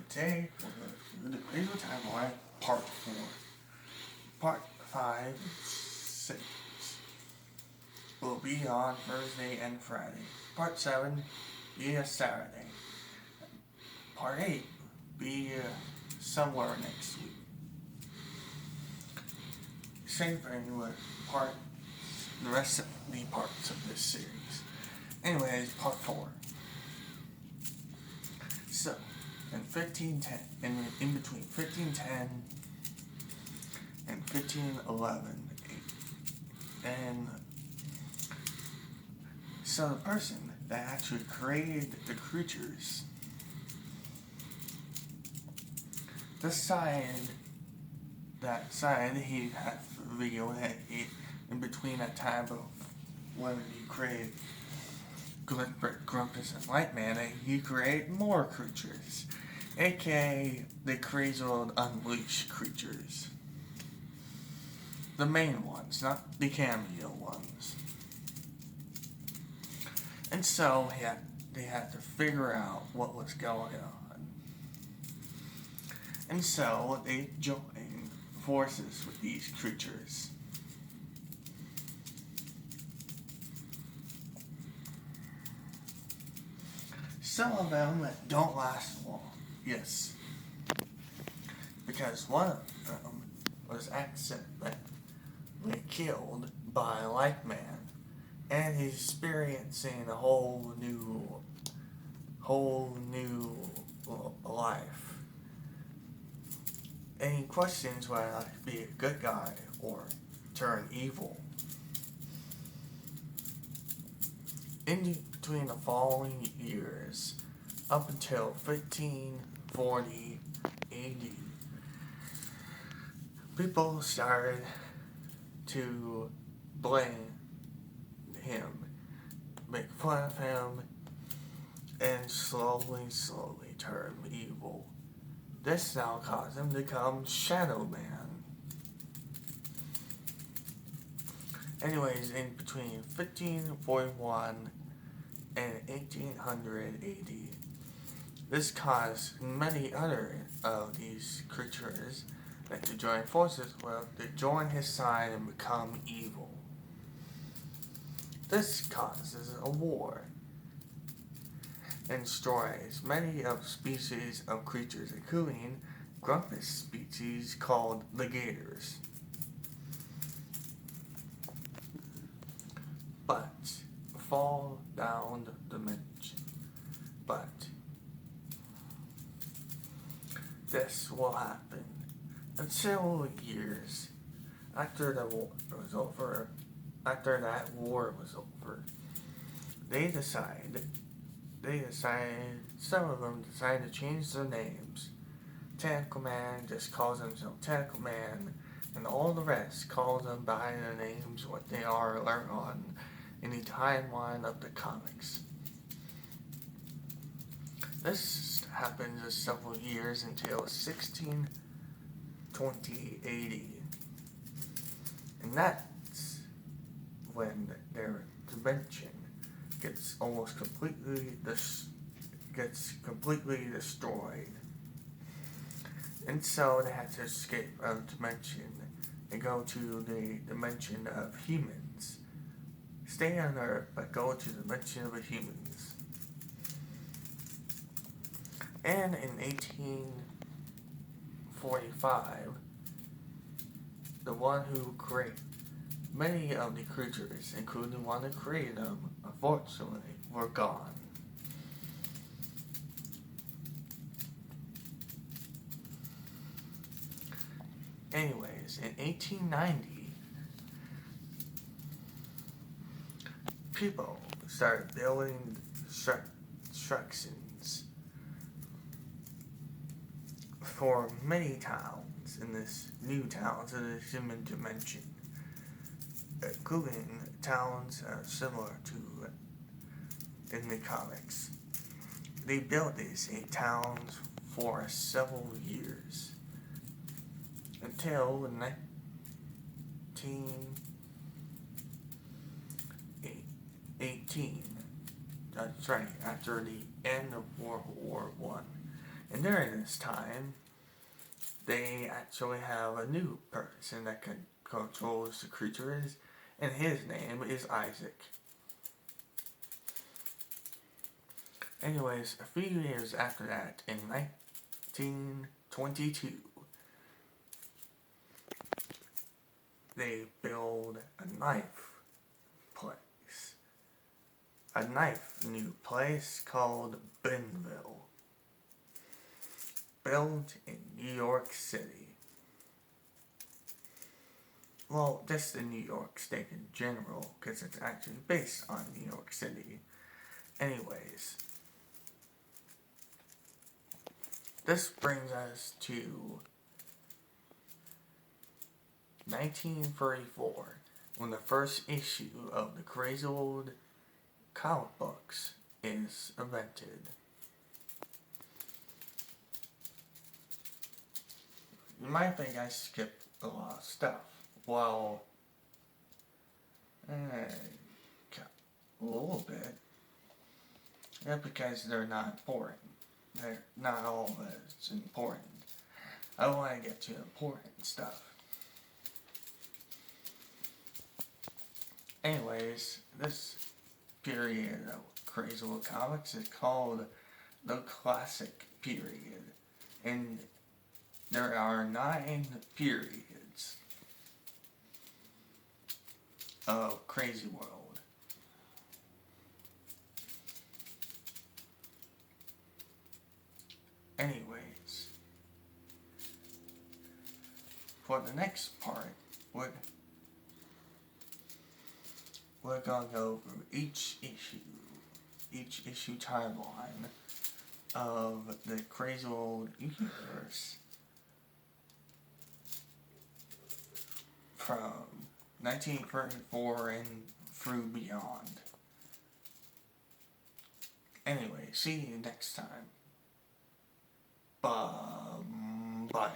Today we're going to do the timeline part 4. Part 5, 6 will be on Thursday and Friday. Part 7 be a Saturday. Part 8 be somewhere next week. Same thing with the rest of the parts of this series. Anyways, part 4. So, in 1510, in between 1510 and 1511, and so the person that actually created the creatures decided he had a video that in between that time of when he created Grumpus and Lightman, and he created more creatures, aka the Crazy Old Unleashed creatures. The main ones, not the cameo ones. And so they had to figure out what was going on. And so they joined forces with these creatures. Some of them don't last long, yes. Because one of them was accidentally killed by Lightman, and he's experiencing a whole new life. And he questions whether I should be a good guy or turn evil. In between the following years, up until 1540 AD, people started to blame him, make fun of him, and slowly turn evil. This now caused him to become Shadow Man. Anyways, in between 1541 and 1800 AD, this caused many other of these creatures that to join forces with, to join his side and become evil. This causes a war and destroys many of species of creatures, including Grumpus species called the Gators. But fall down the dimension. But this will happen until years after the war was over. After that war was over, they decided, some of them decided to change their names. Tentacle Man just calls himself Tentacle Man, and all the rest calls them by the names what they are learned on in the timeline of the comics. This happened just several years until 1620 AD, and that's when their dimension gets completely destroyed. And so they had to escape out of the dimension and go to the dimension of humans. Stay on Earth, but go to the dimension of the humans. And in 1845, the one who created many of the creatures, including the one that created them, unfortunately, were gone. Anyways, in 1890, people started building structures for many towns in this new towns in the human dimension, including towns similar to in the comics. They built these 8 towns for several years until 1918. That's right, after the end of World War One. And during this time, they actually have a new person that controls the creatures, and his name is Isaac. Anyways, a few years after that, in 1922, they build a new place called Benville, built in New York City. Well, just in New York State in general, because it's actually based on New York City. Anyways, this brings us to 1934, when the first issue of the Crazy World comic books is invented. You might think I skipped a lot of stuff. Well, a little bit. Yeah, because they're not important. They're not all that's important. I want to get to important stuff. Anyways, this period of Crazy World Comics is called the Classic Period. And there are 9 periods of Crazy World. Anyways, for the next part, we're gonna go over each issue timeline of the Crazy World universe from 1934 and through beyond. Anyway, see you next time. Bye.